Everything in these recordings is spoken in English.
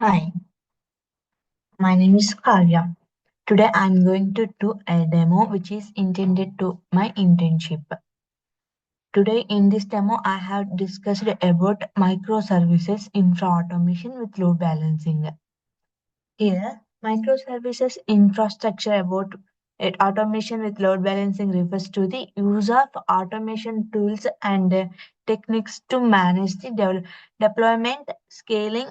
Hi, my name is Kavya. Today I'm going to do a demo which is intended to my internship. Today in this demo I have discussed about microservices infra automation with load balancing. Here, microservices infrastructure about it automation with load balancing refers to the use of automation tools and techniques to manage the deployment, scaling,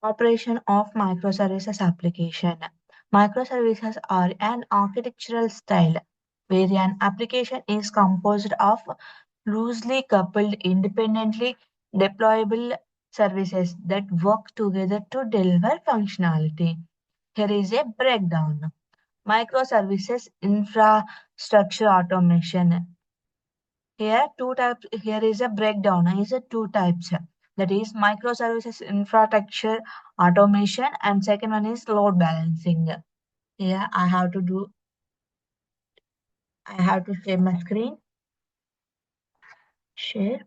operation of microservices application. Microservices are an architectural style where an application is composed of loosely coupled, independently deployable services that work together to deliver functionality. Here is a breakdown. Microservices infrastructure automation. Here, two types. Here is a breakdown. Is a two types. That is microservices infrastructure automation, and second one is load balancing. Here, I have to share my screen. Share.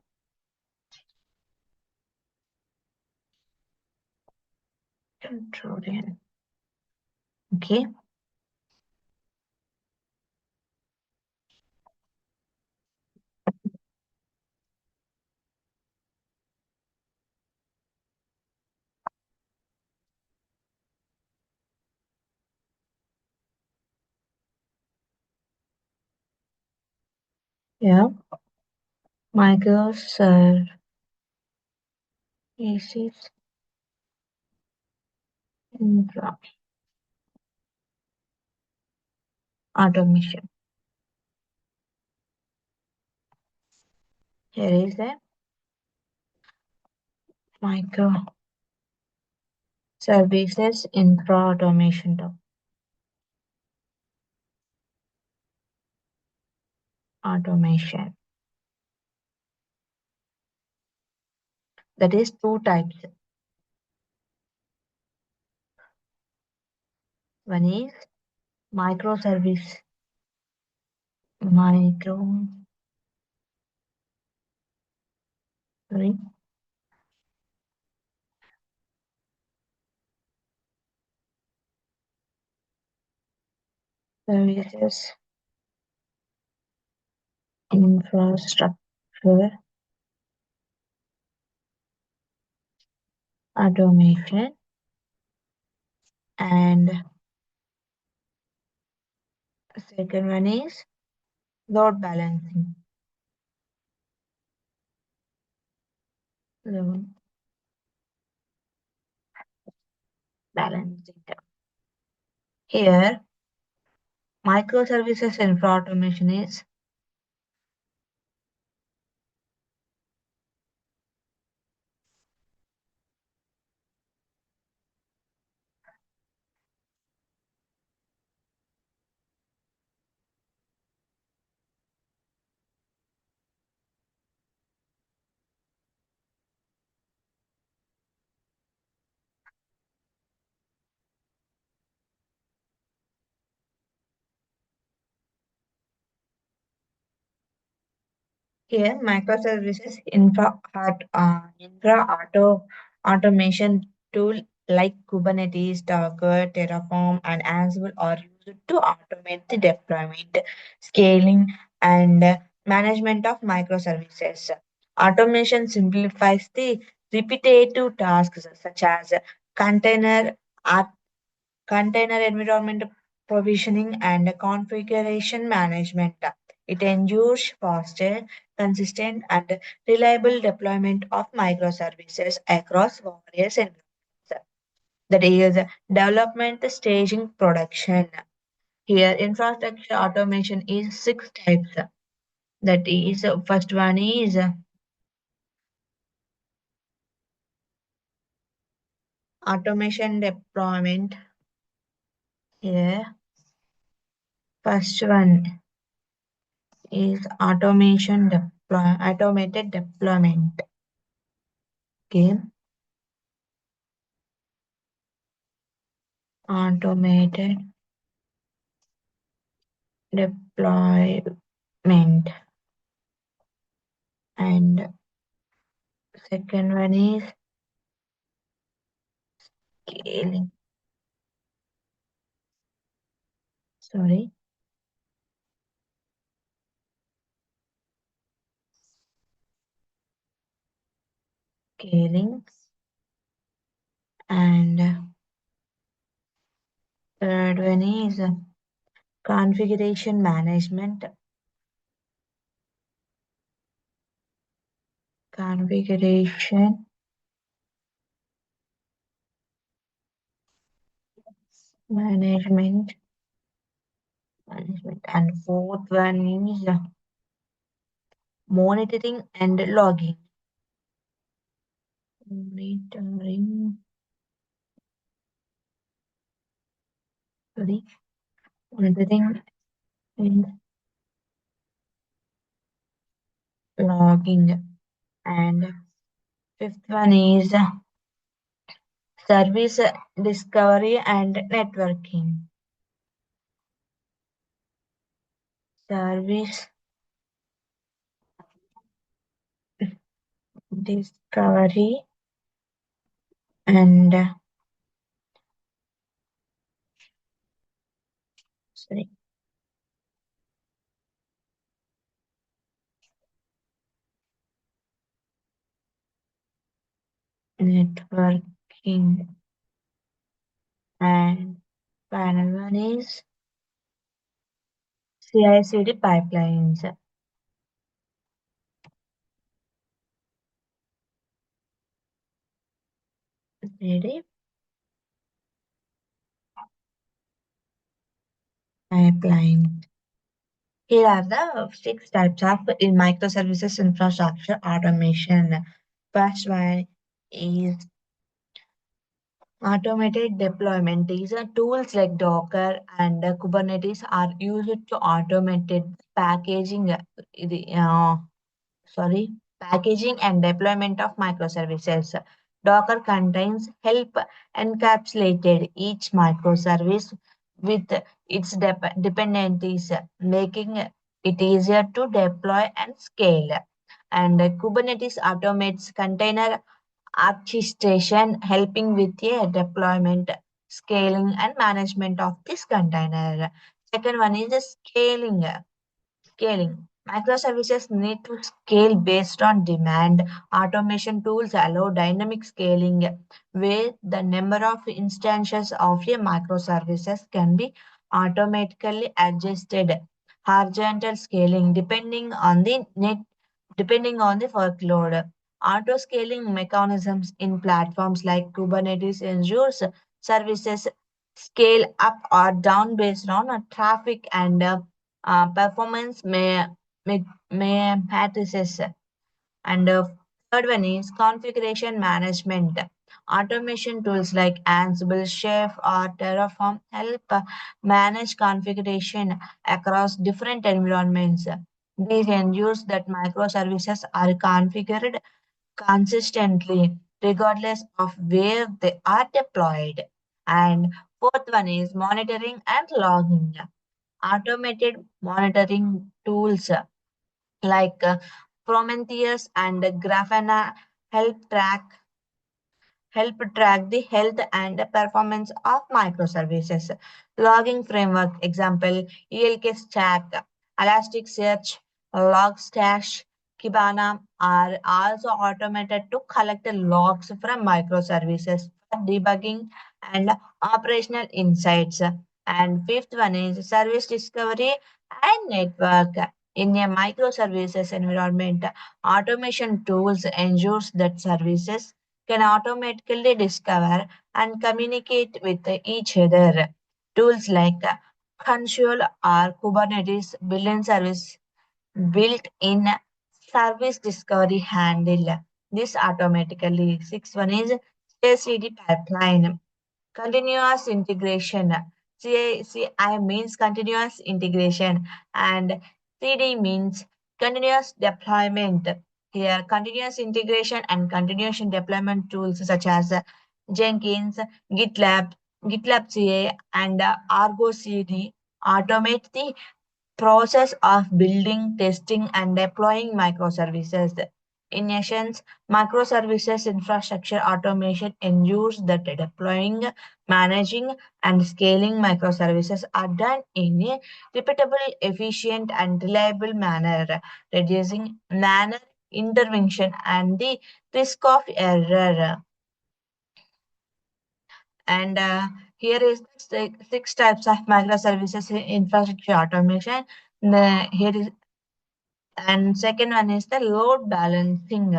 Control N. Okay. Yeah. Microservices infra automation. Here is a microservices infra automation. Automation. That is two types. One is microservice micro sorry, services infrastructure automation and second one is load balancing. Load balancing. Here, microservices infra automation is here microservices infra automation tool like Kubernetes, Docker, Terraform, and Ansible are used to automate the deployment, scaling, and management of microservices. Automation simplifies the repetitive tasks such as container container environment provisioning and configuration management. It ensures faster, consistent, and reliable deployment of microservices across various environments. That is development, staging, production. Here, infrastructure automation is six types. That is, first one is automation deployment. Here, first one is automated deployment. Okay, automated deployment, and second one is Scaling. Sorry. Scaling. And third one is configuration management. Configuration management. Management. And fourth one is monitoring and logging. Monitoring. Sorry. Monitoring and logging. And fifth one is service discovery and networking. Service discovery and sorry, networking. And final one is CI/CD pipelines. CD pipeline. Here are the six types of in microservices infrastructure automation. First one is automated deployment. These are tools like Docker and Kubernetes are used to automate packaging, sorry, packaging and deployment of microservices. Docker contains help encapsulated each microservice with its dependencies, making it easier to deploy and scale. And Kubernetes automates container orchestration, helping with a deployment, scaling, and management of this container. Second one is the scaling. Scaling. Microservices need to scale based on demand. Automation tools allow dynamic scaling, where the number of instances of a microservices can be automatically adjusted. Horizontal scaling, depending on the workload. Auto scaling mechanisms in platforms like Kubernetes ensures services scale up or down based on traffic and performance may matrices. And third one is configuration management. Automation tools like Ansible, Chef, or Terraform help manage configuration across different environments. These ensures that microservices are configured consistently, regardless of where they are deployed. And fourth one is monitoring and logging. Automated monitoring tools like Prometheus and Grafana help track the health and performance of microservices. Logging framework example ELK Stack, Elasticsearch, Logstash, Kibana are also automated to collect the logs from microservices for debugging and operational insights. And fifth one is service discovery and network. In a microservices environment, automation tools ensures that services can automatically discover and communicate with each other. Tools like Consul or Kubernetes built-in built-in service discovery handle this automatically. Sixth one is CI/CD pipeline. Continuous integration. CI means continuous integration and CD means continuous deployment. Here, continuous integration and continuous deployment tools such as Jenkins, GitLab, GitLab CA, and Argo CD automate the process of building, testing, and deploying microservices. In essence, microservices infrastructure automation ensures that deploying, managing, and scaling microservices are done in a repeatable, efficient, and reliable manner, reducing manner intervention and the risk of error. And here is the six types of microservices in infrastructure automation. Here is and second one is the load balancing.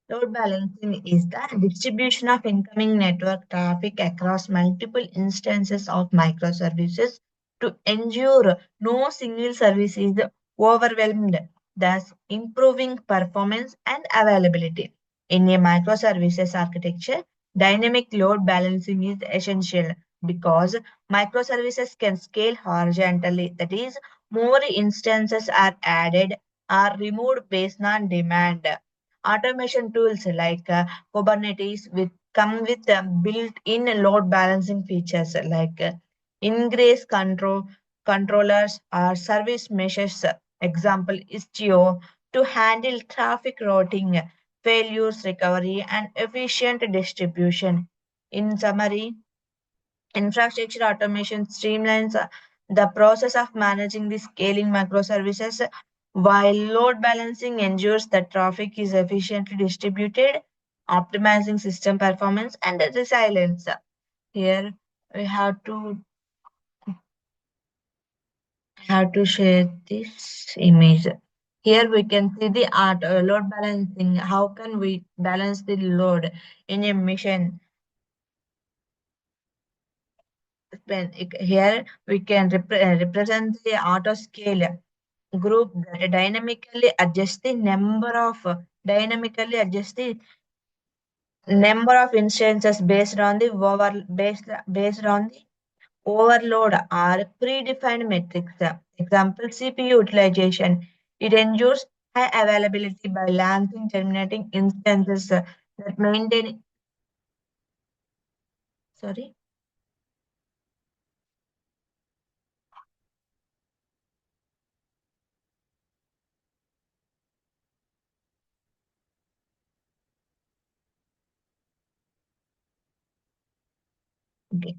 Load balancing is the distribution of incoming network traffic across multiple instances of microservices to ensure no single service is overwhelmed, thus improving performance and availability. In a microservices architecture, dynamic load balancing is essential because microservices can scale horizontally, that is, more instances are added or removed based on demand. Automation tools like Kubernetes come with built-in load balancing features like ingress controllers or service meshes. Example Istio to handle traffic routing, failures recovery, and efficient distribution. In summary, infrastructure automation streamlines the process of managing the scaling microservices, while load balancing ensures that traffic is efficiently distributed, optimizing system performance and resilience. Here we have to share this image. Here we can see the load balancing. How can we balance the load in a mission? Here we can represent the auto scale group that dynamically adjust the number of instances based on the overload or predefined metrics. Example CPU utilization. It ensures high availability by launching terminating instances that maintain sorry. Okay.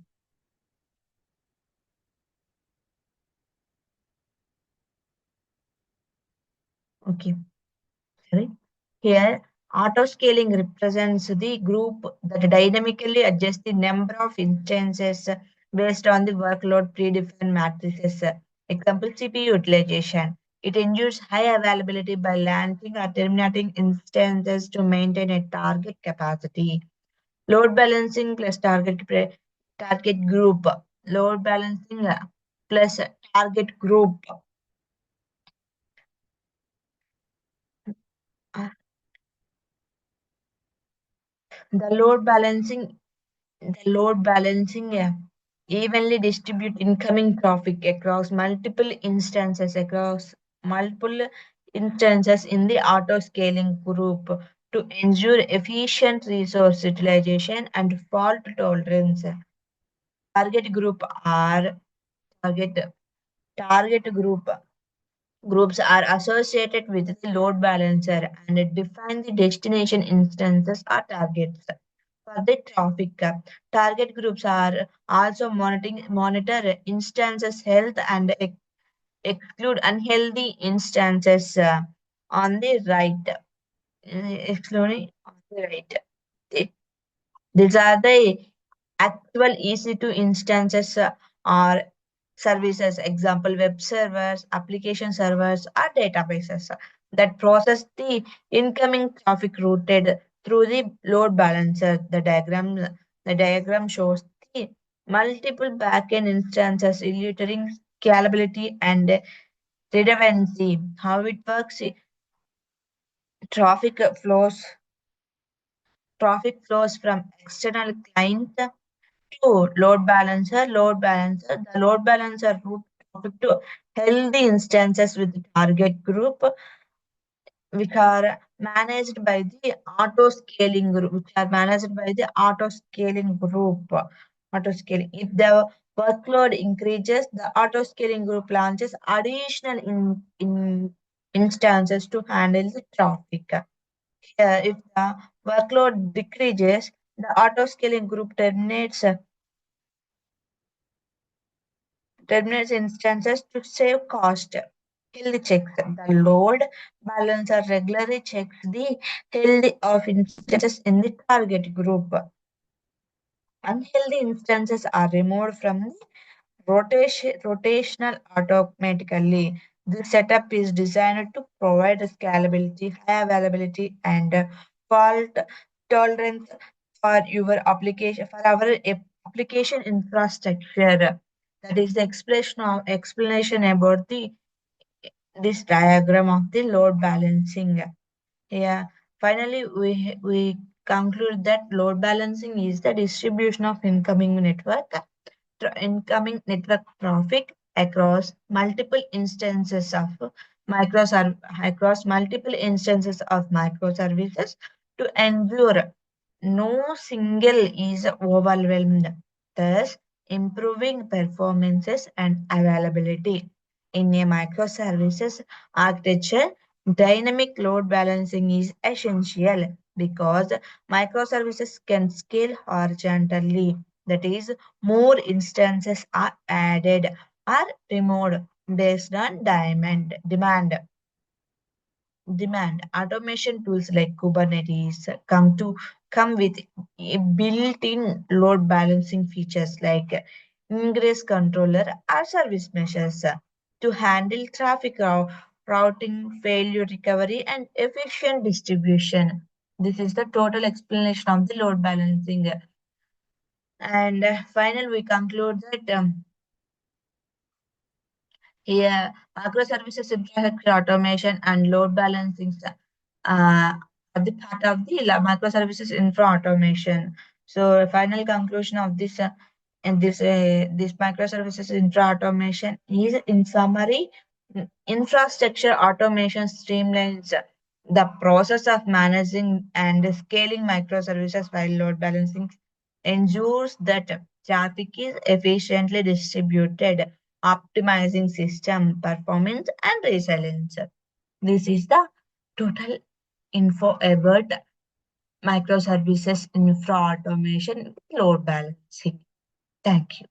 Okay. Sorry. Here, auto-scaling represents the group that dynamically adjusts the number of instances based on the workload predefined matrices. Example, CPU utilization. It ensures high availability by launching or terminating instances to maintain a target capacity. Load balancing plus target group. Load balancing plus target group. Uh, The load balancing The load balancing evenly distribute incoming traffic across multiple instances in the auto scaling group to ensure efficient resource utilization and fault tolerance. Target group are target target groups are associated with the load balancer and define the destination instances or targets. For the traffic, target groups are also monitor instances health and exclude unhealthy instances on the right. Excluding on the right. Th- These are the actual EC2 instances or services, example web servers, application servers, or databases that process the incoming traffic routed through the load balancer. The diagram shows the multiple backend instances illustrating scalability and redundancy. How it works, traffic flows traffic flows from external client to the load balancer route traffic to healthy instances with the target group which are managed by the auto scaling group, which are managed by the auto scaling group. Auto scaling. If the workload increases, the auto scaling group launches additional instances to handle the traffic. If the workload decreases, the auto scaling group terminates instances to save cost. Health checks. The load balancer regularly checks the health of instances in the target group. Unhealthy instances are removed from the rotational automatically. This setup is designed to provide scalability, high availability, and fault tolerance for your application for our application infrastructure. That is the explanation about the this diagram of the load balancing. Yeah. Finally, we conclude that load balancing is the distribution of incoming network traffic across multiple instances of microservices to ensure no single is overwhelmed, thus improving performances and availability. In a microservices architecture, dynamic load balancing is essential because microservices can scale horizontally. That is, more instances are added or removed based on demand. Automation tools like Kubernetes come with a built-in load balancing features like ingress controller or service meshes to handle routing, failure recovery, and efficient distribution. This is the total explanation of the load balancing. And finally, we conclude that here, microservices infrastructure automation and load balancing are the part of the microservices infra automation. So, final conclusion of this microservices infra automation is, in summary, infrastructure automation streamlines the process of managing and scaling microservices while load balancing ensures that traffic is efficiently distributed, optimizing system performance and resilience. This is the total info about microservices infra automation load balancing. Thank you.